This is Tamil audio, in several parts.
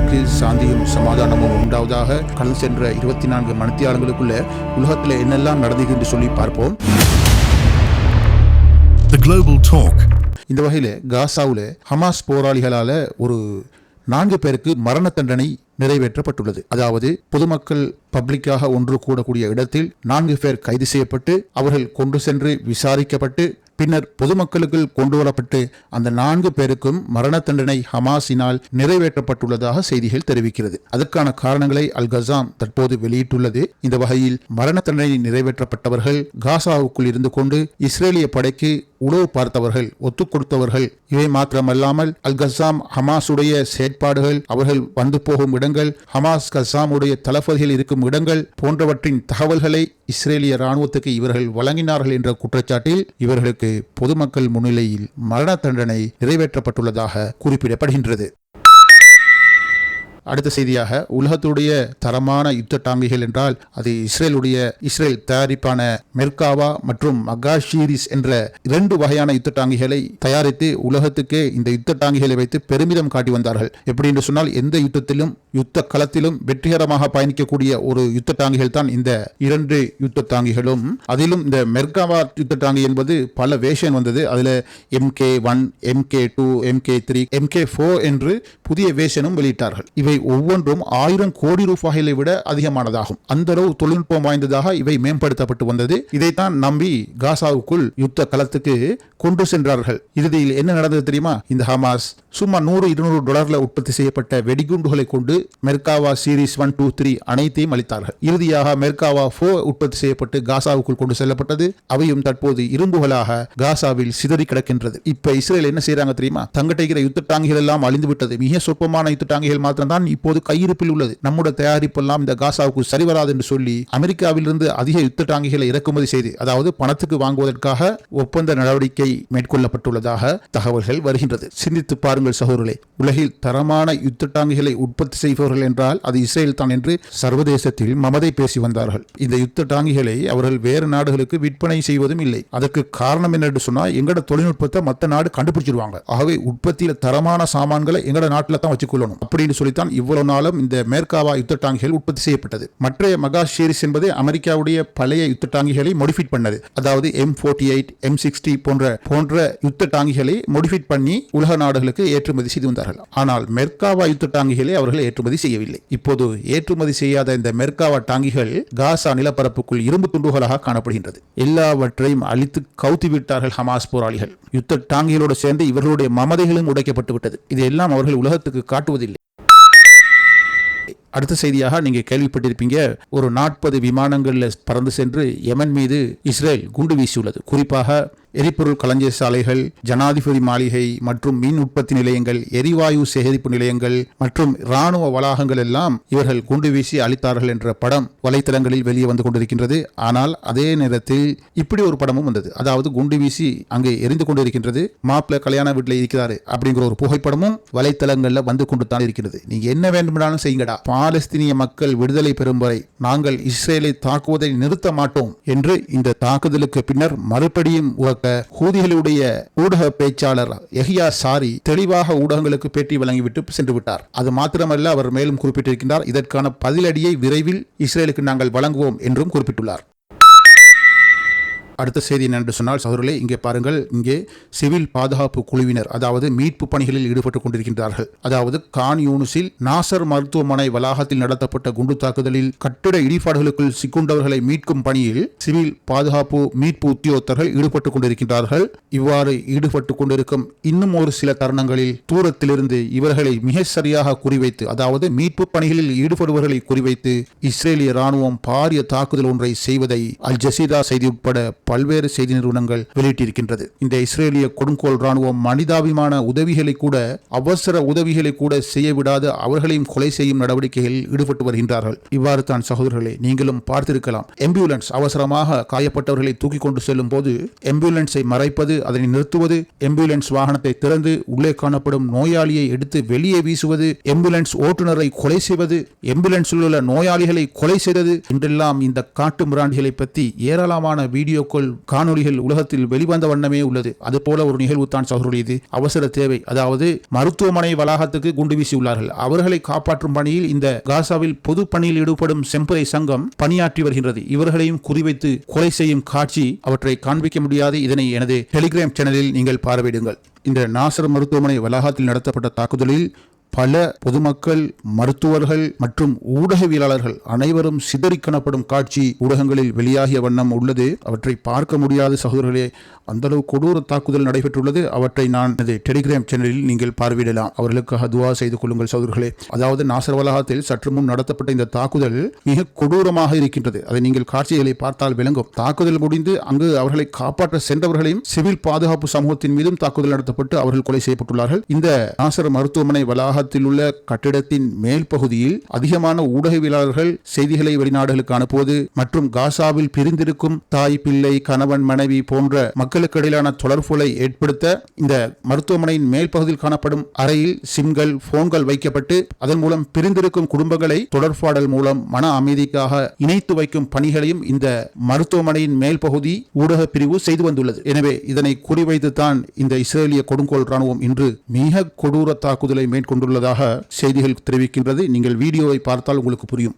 அனைவருக்கு சாந்தியும் சமாதானமும் உண்டாவதாக. கடந்து சென்ற 24 மணித்தியாலங்களுக்குள்ள உலகத்தில் என்னெல்லாம் நடந்தது என்று சொல்லி பார்ப்போம். The Global Talk. இந்த வகையில் காசாவில் ஹமாஸ் போராளிகளால் ஒரு 4 பேருக்கு மரண தண்டனை நிறைவேற்றப்பட்டுள்ளது. அதாவது பொதுமக்கள் பப்ளிக்காக ஒன்று கூடக்கூடிய இடத்தில் 4 பேர் கைது செய்யப்பட்டு அவர்கள் கொண்டு சென்று விசாரிக்கப்பட்டு பின்னர் பொதுமக்களுக்கு கொண்டு வரப்பட்டு அந்த 4 பேருக்கும் மரண தண்டனை ஹமாஸினால் நிறைவேற்றப்பட்டுள்ளதாக செய்திகள் தெரிவிக்கிறது. அதற்கான காரணங்களை அல் கஸாம் தற்போது வெளியிட்டுள்ளது. இந்த வகையில் மரண தண்டனை நிறைவேற்றப்பட்டவர்கள் காசாவுக்குள் இருந்து கொண்டு இஸ்ரேலிய படைக்கு உளவு பார்த்தவர்கள், ஒத்துக் கொடுத்தவர்கள். இவை மாத்திரமல்லாமல் அல் கஸாம் ஹமாஸுடைய செயற்பாடுகள், அவர்கள் வந்து போகும் இடங்கள், ஹமாஸ் கஸாமுடைய தளபதிகள் இருக்கும் இடங்கள் போன்றவற்றின் தகவல்களை இஸ்ரேலிய ராணுவத்துக்கு இவர்கள் வழங்கினார்கள் என்ற குற்றச்சாட்டில் இவர்களுக்கு பொதுமக்கள் முன்னிலையில் மரண தண்டனை நிறைவேற்றப்பட்டுள்ளதாக குறிப்பிடப்படுகின்றது. அடுத்த செய்தியாக, உலகத்துடைய தரமான யுத்த டாங்கிகள் என்றால் அது இஸ்ரேல் தயாரிப்பான மெர்காவா மற்றும் மகாஷீரிஸ் என்ற 2 வகையான யுத்த டாங்கிகளை தயாரித்து உலகத்துக்கே இந்த யுத்த டாங்கிகளை வைத்து பெருமிதம் காட்டி வந்தார்கள். எப்படி என்று சொன்னால், எந்த யுத்தத்திலும் யுத்த களத்திலும் வெற்றிகரமாக பயணிக்கக்கூடிய ஒரு யுத்த டாங்கிகள் தான் இந்த 2 யுத்த டாங்கிகளும். அதிலும் இந்த மெர்காவா யுத்த டாங்கி என்பது பல வேஷன் வந்தது. அதில் MK1, MK2, MK3, MK4 என்று புதிய வேஷனும் வெளியிட்டார்கள். இவை ஒவ்வொன்றும் 1000 கோடி ரூபாய்களை விட அதிகமானதாகும். அந்த அளவு தொழில்நுட்பம் வாய்ந்ததாக இவை மேம்படுத்தப்பட்டு வந்தது. இதைத்தான் நம்பி காசாவுக்குள் யுத்த களத்துக்கு கொண்டு சென்றார்கள். இறுதியில் என்ன நடந்தது தெரியுமா? இந்த ஹமாஸ் சும்மா $100-200 உற்பத்தி செய்யப்பட்ட வெடிகுண்டுகளை கொண்டு மெர்காவா சீரிஸ் 1, 2, 3 அனைத்தையும் அளித்தார்கள். இறுதியாக மெர்காவா 4 உற்பத்தி செய்யப்பட்டு காசாவுக்குள் கொண்டு செல்லப்பட்டது. அவையும் தற்போது இரும்புகளாக காசாவில் சிதறி கிடக்கின்றது. இப்ப இஸ்ரேல் என்ன செய்யறாங்க தெரியுமா? தங்கிட்ட யுத்த டாங்கிகள் எல்லாம் அழிந்து விட்டது. மிக சொற்பமான யுத்த டாங்கிகள் மாத்திரம்தான் இப்போது கையிருப்பில் உள்ளது. நம்முடைய தயாரிப்பெல்லாம் இந்த காசாவுக்கு சரிவராது என்று சொல்லி அமெரிக்காவிலிருந்து அதிக யுத்த டாங்கிகளை இறக்குமதி செய்து, அதாவது பணத்துக்கு வாங்குவதற்காக ஒப்பந்த நடவடிக்கை மேற்கொள்ளப்பட்டுள்ளதாக தகவல்கள் வருகின்றது. சிந்தித்து பாருங்கள் சகோதரர்களே, உலகில் தரமான யுத்த டாங்கிகளை உற்பத்தி செய்பவர்கள் என்றால் அது இஸ்ரேல் தான் என்று சர்வதேசத்தில் மமதை பேசி வந்தார்கள். இந்த யுத்த டாங்கிகளை அவர்கள் வேறு நாடுகளுக்கு விற்பனை செய்வதும் இல்லை. அதற்கு காரணம் என்னென்று சொன்னால், எங்கட தொழில்நுட்பத்தை மற்ற நாடு கண்டுபிடிச்சிருவாங்க. ஆகவே உற்பத்தியில் தரமான சாமான்களை எங்கட நாட்டில் தான் வச்சுக்கொள்ளணும் அப்படின்னு சொல்லித்தான் இவ்வளவு நாளும் இந்த மேர்காவா யுத்த டாங்கிகள் உற்பத்தி செய்யப்பட்டது. மற்ற மகாஷீரிஸ் என்பது அமெரிக்காவுடைய பழைய யுத்த டாங்கிகளை மோடிஃபைட் பண்ணது. அதாவது M48, M60 போன்ற யுத்த டாங்கிகளை மோடிஃபைட் பண்ணி உலக நாடுகளுக்கு ஏற்றுமதி செய்து வந்தார்கள். ஆனால் மெர்காவா யுத்த டாங்கிகளை அவர்கள் ஏற்றுமதி செய்யவில்லை. இப்போது ஏற்றுமதி செய்யாத இந்த மெர்காவா டாங்கிகள் காசா நிலப்பரப்புக்குள் இரும்பு துண்டுகளாக காணப்படுகின்றது. எல்லாவற்றையும் அழித்து கவுத்தி விட்டார்கள் ஹமாஸ் போராளிகள். யுத்த டாங்கிகளோடு சேர்ந்து இவர்களுடைய மமதைகளும் உடைக்கப்பட்டு விட்டது. இதையெல்லாம் அவர்கள் உலகத்துக்கு காட்டுவதில்லை. அடுத்த செய்தியாக நீங்க கேள்விப்பட்டிருப்பீங்க, ஒரு 40 விமானங்களில் பறந்து சென்று யமன் மீது இஸ்ரேல் குண்டு வீசியுள்ளது. குறிப்பாக எரிபொருள் களஞ்சிய சாலைகள், ஜனாதிபதி மாளிகை மற்றும் மின் உற்பத்தி நிலையங்கள், எரிவாயு சேகரிப்பு நிலையங்கள் மற்றும் இராணுவ வளாகங்கள் எல்லாம் இவர்கள் குண்டு வீசி அளித்தார்கள் என்ற படம் வலைத்தளங்களில் வெளியே வந்து கொண்டிருக்கின்றது. ஆனால் அதே நேரத்தில் இப்படி ஒரு படமும் வந்தது. அதாவது குண்டு வீசி அங்கே எரிந்து கொண்டிருக்கின்றது, மாப்பிள்ளை கல்யாண வீட்டில் இருக்கிறாரு அப்படிங்கிற ஒரு புகைப்படமும் வலைத்தளங்கள்ல வந்து கொண்டு தான் இருக்கிறது. நீங்க என்ன வேண்டுமானாலும் செய்யுங்கடா, பாலஸ்தீனிய மக்கள் விடுதலை பெறும் வரை நாங்கள் இஸ்ரேலை தாக்குவதை நிறுத்த மாட்டோம் என்று இந்த தாக்குதலுக்கு பின்னர் மறுபடியும் ஹூதிகளுடைய ஊடக பேச்சாளர் யஹ்யா சாரி தெளிவாக ஊடகங்களுக்கு பேட்டி வழங்கிவிட்டு சென்று விட்டார். அது மாத்திரமல்ல, அவர் மேலும் குறிப்பிட்டிருக்கின்றார், இதற்கான பதிலடியை விரைவில் இஸ்ரேலுக்கு நாங்கள் வழங்குவோம் என்றும் குறிப்பிட்டுள்ளார். அடுத்த செய்தி என்னென்று சொன்னால் சகோதரர்களே, இங்கே பாருங்கள், இங்கே சிவில் பாதுகாப்பு குழுவினர் அதாவது மீட்பு பணிகளில் ஈடுபட்டுக் கொண்டிருக்கின்றார்கள். அதாவது கான் யூனிஸில் நாசர் மருத்துவமனை வளாகத்தில் நடத்தப்பட்ட குண்டு தாக்குதலில் கட்டிட இடிபாடுகளுக்குள் சிக்குண்டவர்களை மீட்கும் பணியில் சிவில் பாதுகாப்பு மீட்பு உத்தியோகத்தர்கள் ஈடுபட்டுக் கொண்டிருக்கின்றார்கள். இவ்வாறு ஈடுபட்டுக் கொண்டிருக்கும் இன்னும் ஒரு சில தருணங்களில் தூரத்திலிருந்து இவர்களை மிக சரியாக குறிவைத்து, அதாவது மீட்பு பணிகளில் ஈடுபடுபவர்களை குறிவைத்து இஸ்ரேலிய ராணுவம் பாரிய தாக்குதல் ஒன்றை செய்வதை அல் ஜசீரா செய்தி உட்பட பல்வேறு செய்தி நிறுவனங்கள் வெளியிட்டிருக்கின்றது. இந்த இஸ்ரேலிய கொடுங்கோல் ராணுவம் மனிதாபிமான உதவிகளை கூட, அவசர உதவிகளை கூட செய்ய விடாது அவர்களையும் கொலை செய்யும் நடவடிக்கைகளில் ஈடுபட்டு வருகின்றார்கள். இவ்வாறு தான் சகோதரர்களே நீங்களும் பார்த்திருக்கலாம். ஆம்புலன்ஸ் அவசரமாக காயப்பட்டவர்களை தூக்கி கொண்டு செல்லும் போது ஆம்புலன்ஸை மறைப்பது, அதனை நிறுத்துவது, ஆம்புலன்ஸ் வாகனத்தை திறந்து உள்ளே காணப்படும் நோயாளியை எடுத்து வெளியே வீசுவது, ஆம்புலன்ஸ் ஓட்டுநரை கொலை செய்வது, ஆம்புலன்ஸில் உள்ள நோயாளிகளை கொலை செய்தது என்றெல்லாம் இந்த காட்டு மிராண்டிகளை பற்றி ஏராளமான வீடியோக்கள் வீடியோக்கள் காணொலிகள் உலகத்தில் வெளிவந்த வண்ணமே உள்ளது. அதுபோல ஒரு நிகழ்வு தான் சகோதரர்களே இது. அவசர தேவை, அதாவது மருத்துவமனை வளாகத்துக்கு குண்டு வீசியுள்ளார்கள். அவர்களை காப்பாற்றும் பணியில் இந்த காசாவில் பொது பணியில் ஈடுபடும் செம்பரை சங்கம் பணியாற்றி வருகின்றது. இவர்களையும் குறிவைத்து கொலை செய்யும் காட்சி அவற்றை காண்பிக்க முடியாது. இதனை எனது டெலிகிராம் சேனலில் நீங்கள் பார்வையிடுங்கள். இந்த நாசர் மருத்துவமனை வளாகத்தில் நடத்தப்பட்ட தாக்குதலில் பல பொதுமக்கள், மருத்துவர்கள் மற்றும் ஊடகவியலாளர்கள் அனைவரும் சிதறி காணப்படும் காட்சி ஊடகங்களில் வெளியாகிய வண்ணம் உள்ளது. அவற்றை பார்க்க முடியாத சகோதரர்களே, அந்த அளவு கொடூர தாக்குதல் நடைபெற்றுள்ளது. அவற்றை நான் டெலிகிராம் சேனலில் நீங்கள் பார்வையிடலாம். அவர்களுக்காக துவா செய்து கொள்ளுங்கள் சகோதரர்களே. அதாவது நாசர் வளாகத்தில் சற்று முன் நடத்தப்பட்ட இந்த தாக்குதல் மிக கொடூரமாக இருக்கின்றது. அதை நீங்கள் காட்சிகளை பார்த்தால் விளங்கும். தாக்குதல் முடிந்து அங்கு அவர்களை காப்பாற்ற சென்றவர்களையும் சிவில் பாதுகாப்பு சமூகத்தின் மீதும் தாக்குதல் நடத்தப்பட்டு அவர்கள் கொலை செய்யப்பட்டுள்ளார்கள். இந்த நாசர் மருத்துவமனை வளாகத்தில் உள்ள கட்டிடத்தின் மேல் பகுதியில் அதிகமான ஊடகவியலாளர்கள் செய்திகளை வெளிநாடுகளுக்கு அனுப்புவது மற்றும் காசாவில் பிரிந்திருக்கும் தாய், பிள்ளை, கணவன், மனைவி போன்ற மக்களுக்கு இடையிலான தொடர்புகளை ஏற்படுத்த இந்த மருத்துவமனையின் மேல் பகுதியில் காணப்படும் அறையில் சிம்கள், போன்கள் வைக்கப்பட்டு அதன் மூலம் பிரிந்திருக்கும் குடும்பங்களை தொடர்பாடல் மூலம் மன அமைதிக்காக இணைத்து வைக்கும் பணிகளையும் இந்த மருத்துவமனையின் மேல் பகுதி ஊடக பிரிவு செய்து வந்துள்ளது. எனவே இதனை குறிவைத்துத்தான் இந்த இஸ்ரேலிய கொடுங்கோல் ராணுவம் இன்று மிக கொடூர தாக்குதலை மேற்கொண்டுள்ளதாக செய்திகள் தெரிவிக்கின்றது. நீங்கள் வீடியோவை பார்த்தால் உங்களுக்கு புரியும்.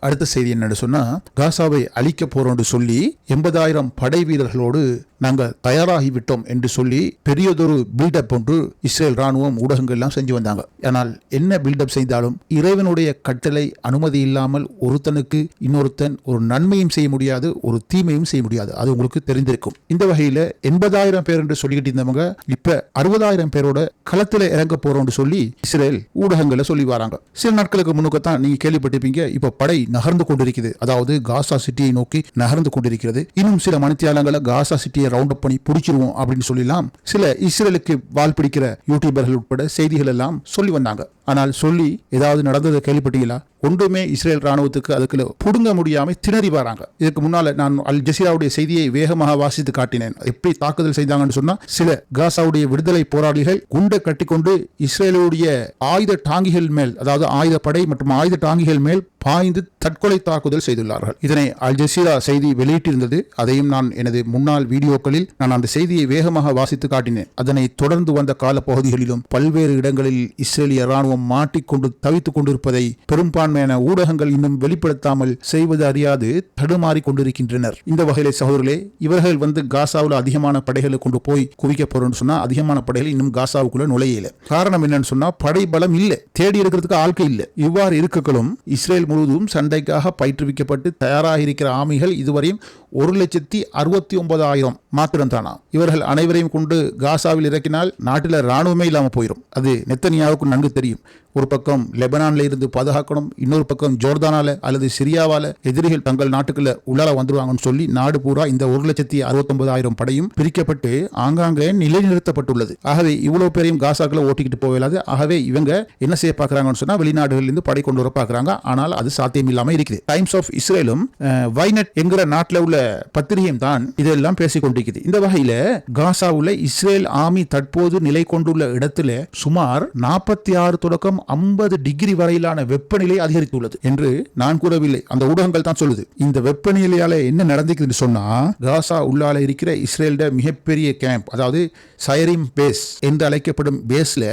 அடுத்த செய்தி என்னன்னு சொன்னா, காசாவை அழிக்க போறோம் சொல்லி 80,000 படை வீரர்களோடு நாங்கள் தயாராகிவிட்டோம் என்று சொல்லி பெரியதொரு பில்டப் ஒன்று இஸ்ரேல் ராணுவம் ஊடகங்கள் எல்லாம் செஞ்சு வந்தாங்க. ஆனால் என்ன பில்டப் செய்தாலும் இறைவனுடைய கட்டளை அனுமதி இல்லாமல் ஒருத்தனுக்கு இன்னொருத்தன் ஒரு நன்மையும் செய்ய முடியாது, ஒரு தீமையும் செய்ய முடியாது. அது உங்களுக்கு தெரிந்திருக்கும். இந்த வகையில 80,000 பேர் என்று சொல்லிக்கிட்டு இருந்தவங்க இப்ப 60,000 பேரோட களத்தில் இறங்க போறோம் சொல்லி இஸ்ரேல் ஊடகங்களை சொல்லி வராங்க. சில நாட்களுக்கு முன்னுக்குத்தான் நீங்க கேள்விப்பட்டிருப்பீங்க, இப்ப படை நகர்ந்து கொண்டிருக்கிறது. அதாவது காசா சிட்டியை நோக்கி நகர்ந்து கொண்டிருக்கிறது. இன்னும் சில மணித்தியாலங்களை காசா சிட்டியை ரவுண்ட் அப் பண்ணி பிடிச்சிருவோம் அப்படின்னு சொல்லலாம் சில இஸ்ரேலுக்கு வால் பிடிக்கிற யூடியூபர்கள் உட்பட செய்திகள் எல்லாம் சொல்லி வந்தாங்க. ஆனால் சொல்லி ஏதாவது நடந்ததை கேள்விப்பட்டீங்களா? ஒன்றுமே இஸ்ரேல் ராணுவத்துக்கு அதுக்குள்ள புடுங்க முடியாம திணறி வராங்க. இதுக்கு முன்னால நான் அல் ஜசீராவுடைய செய்தியை வேகமாக வாசித்து காட்டினேன். எப்படி தாக்குதல் செய்தாங்கன்னு சொன்னா, சில காசாவுடைய விடுதலை போராளிகள் குண்டை கட்டிக்கொண்டு இஸ்ரேலுடைய ஆயுத டாங்கிகள் மேல், அதாவது ஆயுத படை மற்றும் ஆயுத டாங்கிகள் மேல் பாய்ந்து தற்கொலை தாக்குதல் செய்துள்ளார்கள். இதனை அல் ஜசீரா செய்தி வெளியிட்டிருந்தது. அதையும் நான் எனது முன்னாள் வீடியோக்களில் நான் அந்த செய்தியை வேகமாக வாசித்து காட்டினேன். அதனை தொடர்ந்து வந்த கால பகுதிகளிலும் பல்வேறு இடங்களில் இஸ்ரேலிய ராணுவம் மாட்டிக்கொண்டு தவித்துக் கொண்டிருப்பதை பெரும்பான்மையான ஊடகங்கள் இன்னும் வெளிப்படுத்தாமல் செய்வது அறியாது தடுமாறி கொண்டிருக்கின்றனர். இந்த வகையிலே சகோதரர்களே, இவர்கள் காசாவில் அதிகமான படைகளை கொண்டு போய் குவிக்க போறோம்னு சொன்னா அதிகமான படைகள் இன்னும் காசாவுக்குள்ள நுழையல. காரணம் என்னன்னு சொன்னா, படை பலம் இல்ல, தேடி எடுக்கிறதுக்கு ஆட்கள் இல்ல. இவ்வாறு இருக்கலும் இஸ்ரேல் முழுவதும் சண்டைக்காக பயிற்றுவிக்கப்பட்டு தயாராக இருக்கிற ஆமிகள் இதுவரையும் 1,69,000 மாத்திரம் தானா. இவர்கள் அனைவரையும் கொண்டு காசாவில் இறக்கினால் நாட்டில் ராணுவமே இல்லாமல் போயிடும். அது நெத்தனியாவுக்கு நன்கு தெரியும். ஒரு பக்கம் லெபனான்ல இருந்து பாதுகாக்கணும், இன்னொரு பக்கம் ஜோர்தானால அல்லது சிரியாவால எதிரிகள் தங்கள் நாட்டுக்குள்ள உள்ளால வந்துருவாங்கன்னு சொல்லி நாடு பூரா இந்த 1,69,000 படையும் பிரிக்கப்பட்டு ஆங்காங்கே நிலைநிறுத்தப்பட்டுள்ளது. ஆகவே இவ்வளவு பேரையும் காசாக்களை ஓட்டிக்கிட்டு போகலாது. ஆகவே இவங்க என்ன செய்ய பார்க்கறாங்கன்னு சொன்னா, வெளிநாடுகளிலிருந்து படை கொண்டு வர பார்க்கறாங்க. ஆனால் அது சாத்தியம் இல்லாம இருக்குது. டைம்ஸ் ஆஃப் இஸ்ரேலும் வைனட் என்கிற நாட்டில் உள்ள பத்திரிகையும் தான் இதெல்லாம் பேசிக் கொண்டிருக்கிறது. இந்த வகையில காசாவுல இஸ்ரேல் ஆர்மி தற்போது நிலை கொண்டுள்ள இடத்துல சுமார் 46 தொடக்கம் 50 டிகிரி வரையிலான வெப்பநிலை அதிகரித்துள்ளது என்று நான் கூறவில்லை, அந்த ஊடகங்கள் தான் சொல்லுது. இந்த வெப்பநிலையால என்ன நடந்துக்குதுன்னு சொன்னா, காசா உள்ளால இருக்கிற இஸ்ரேலோட மிகப்பெரிய கேம்ப், அதாவது சைரிம் பேஸ் என்று அழைக்கப்படும் பேஸ்ல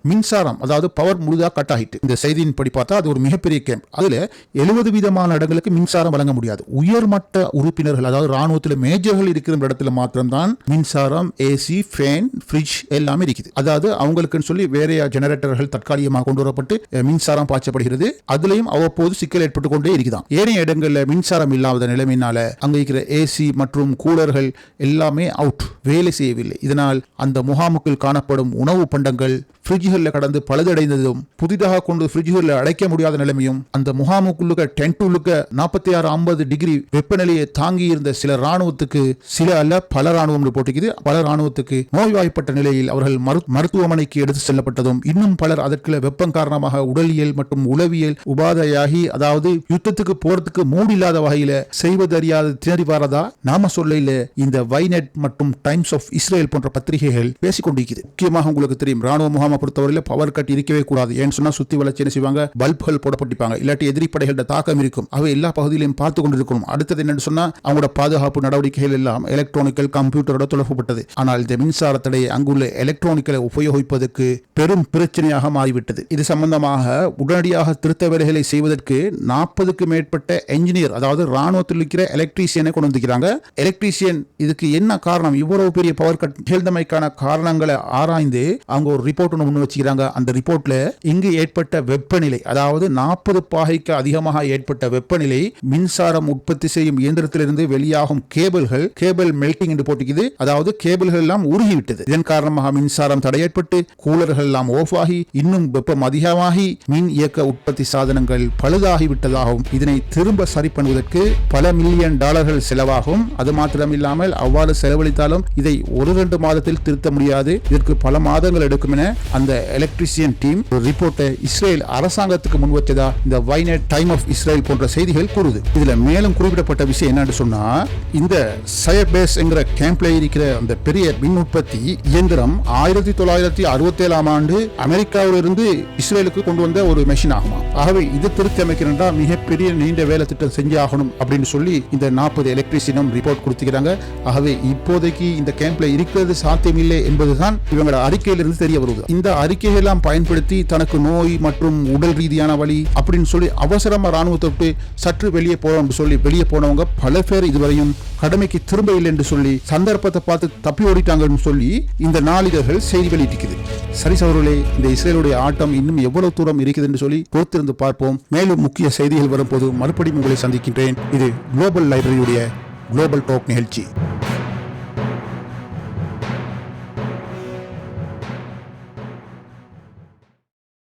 மின்சாரம், அதாவது பவர் முழுதா கட் ஆகிட்டு. இந்த செய்தியின் படி பார்த்தா அது ஒரு மிகப்பெரிய கேம்ப். அதுல 70% இடங்களுக்கு மின்சாரம் வழங்க முடியாது. உயர்மட்ட உறுப்பினர்கள், அதாவது ராணுவத்தில் மேஜர்கள் இருக்கிற இடத்துல மாத்திரம்தான் மின்சாரம், ஏசி, ஃபேன், ஃப்ரிட்ஜ் எல்லாமே இருக்குது. அதாவது அவங்களுக்கு சொல்லி வேற ஜெனரேட்டர்கள் தற்காலிகமாக கொண்டு வரப்பட்டு மின்சாரம் பாய்ச்சப்படுகிறது. அதுலயும் அவ்வப்போது சிக்கல் ஏற்பட்டு கொண்டே இருக்குதான். ஏனைய இடங்கள்ல மின்சாரம் இல்லாத நிலைமையினால அங்க இருக்கிற ஏசி மற்றும் கூலர்கள் எல்லாமே அவுட், வேலை செய்யவில்லை. இதனால் அந்த முகாமுக்குள் காணப்படும் உணவு பண்டங்கள் ஃப்ரிட்ஜ்களில் கடந்து பழுதடைந்ததும், புதிதாக கொண்டு ஃப்ரிட்ஜ்களில் அடைக்க முடியாத நிலைமையும், அந்த முகாமுக்குள்ளுக்க டென்ட்டுள்ளுக்க 46-50 டிகிரி வெப்பநிலையை தாங்கி இருந்த சில ராணுவத்துக்கு, சில அல்ல பல ராணுவம் போட்டிக்குது, பல ராணுவத்துக்கு நோய்வாய்ப்பட்ட நிலையில் அவர்கள் மருத்துவமனைக்கு எடுத்து செல்லப்பட்டதும், இன்னும் பலர் அதற்குள்ள வெப்பம் காரணமாக உடலியல் மற்றும் உளவியல் உபாதையாகி, அதாவது யுத்தத்துக்கு போறதுக்கு மூடில்லாத வகையில செய்வதறியாத திணறி வரதா நாம சொல்ல இந்த வைநெட் மற்றும் டைம்ஸ் ஆஃப் இஸ்ரேல் போன்ற பத்திரிகைகள் பேசிக் கொண்டிருக்கிறது. முக்கியமாக உங்களுக்கு தெரியும், ராணுவ முகாமை பொறுத்தவரையில பவர் கட் இருக்கவே கூடாது. ஏன்னு சொன்னா சுத்தி வளர்ச்சி என்ன செய்வாங்க, பல்புகள் போடப்பட்டிருப்பாங்க, இல்லாட்டி எதிரி படைகளோட தாக்கம் இருக்கும். அவை எல்லா பகுதியிலையும் பார்த்து கொண்டிருக்கணும். அடுத்தது என்னன்னு சொன்னா அவங்களோட பாதுகாப்பு நடவடிக்கைகள் எல்லாம் எலக்ட்ரானிக்கல் கம்ப்யூட்டரோட தொடர்புபட்டது. ஆனால் இந்த மின்சார தடையை அங்குள்ள எலக்ட்ரானிக்கலை உபயோகிப்பதற்கு பெரும் பிரச்சனையாக மாறிவிட்டது. இது சம்பந்தமாக உடனடியாக திருத்த வேலைகளை செய்வதற்கு 40க்கு மேற்பட்ட என்ஜினியர், அதாவது ராணுவத்தில் இருக்கிற எலக்ட்ரீசியனை கொண்டு வந்திருக்கிறாங்க. எலக்ட்ரீசியன் இதுக்கு என்ன காரணம், இவ்வளவு பெரிய பவர் கட் நிகழ்ந்தமைக்கான காரணங்களை ஆராய்ந்து அவங்க ஒரு ரிப்போர்ட் ஒன்று முன் வச்சுக்கிறாங்க. அந்த ரிப்போர்ட்ல இங்கு ஏற்பட்ட வெப்பநிலை, அதாவது 40 பாகைக்கு அதிகமாக ஏற்பட்ட வெப்பநிலை மின்சாரம் உற்பத்தி செய்யும் இயந்திரத்திலிருந்து வெளியாகும் கேபிள் மெல்டிங் என்று போட்டிக்குது. அதாவது கேபிள்கள் எல்லாம் உருகிவிட்டது. இதன் காரணமாக மின்சாரம் தடை ஏற்பட்டு கூலர்கள் எல்லாம் ஆஃப் ஆகி இன்னும் வெப்பம் அதிகமாகி மின் இயக்க உற்பத்தி சாதனங்கள் பழுதாகிவிட்டதாகவும், இதனை திரும்ப சரி பண்ணுவதற்கு பல மில்லியன் டாலர்கள் செலவாகும். அது மாத்திரமில்லாமல் அவ்வாறு செலவழித்தாலும் இதை 1-2 மாதத்தில் திருத்த முடியாது, இதற்கு பல மாதங்கள் எடுக்கும் என அந்த எலக்ட்ரிசியன் டீம் ஒரு ரிப்போர்ட்டை இஸ்ரேல் அரசாங்கத்துக்கு முன் வச்சதா இந்த வைநெட் டைம் ஆஃப் இஸ்ரேல் போன்ற செய்திகள் கூறுது. இதுல மேலும் குறிப்பிடப்பட்ட விஷயம் என்னன்னு சொன்னா, இந்த சயர்பேஸ் என்கிற கேம்ப்ல இருக்கிற அந்த பெரிய மின் உற்பத்தி இயந்திரம் 1967ஆம் ஆண்டு அமெரிக்காவிலிருந்து இஸ்ரேலுக்கு கொண்டு வந்த ஒரு மெஷின் ஆகுமா. ஆகவே இது திருத்தி அமைக்கிறா மிகப்பெரிய நீண்ட வேலை திட்டம் செஞ்சு ஆகணும் அப்படின்னு சொல்லி இந்த 40 எலக்ட்ரிசியனும் ரிப்போர்ட் கொடுத்துக்கிறாங்க. ஆகவே இப்போதைக்கு இந்த கேம்ப்ல இருக்கிறது சாத்தியமில்லை என்பதுதான் இவங்களோட அறிக்கையிலிருந்து தெரிய வருவது. இந்த அறிக்கைகள் எல்லாம் பயன்படுத்தி தனக்கு நோய் மற்றும் உடல் ரீதியான வலி அப்படின்னு சொல்லி அவசரமா ராணுவத்தை விட்டு சற்று வெளியே போறோம் சொல்லி வெளியே போனவங்க பல பேர் இதுவரையும் கடமைக்கு திரும்ப இல்லை என்று சொல்லி சந்தர்ப்பத்தை பார்த்து தப்பி ஓடிட்டாங்கன்னு சொல்லி இந்த நாளிதழ்கள் செய்தி வெளியிட்டிருக்குது. சரி சகோதரர்களே, இந்த இஸ்ரேலுடைய ஆட்டம் இன்னும் எவ்வளவு தூரம் இருக்குது என்று சொல்லி பொறுத்திருந்து பார்ப்போம். மேலும் முக்கிய செய்திகள் வரும்போது மறுபடியும் உங்களை சந்திக்கின்றேன். இது குளோபல் லைப்ரரியுடைய குளோபல் டாக் நிகழ்ச்சி.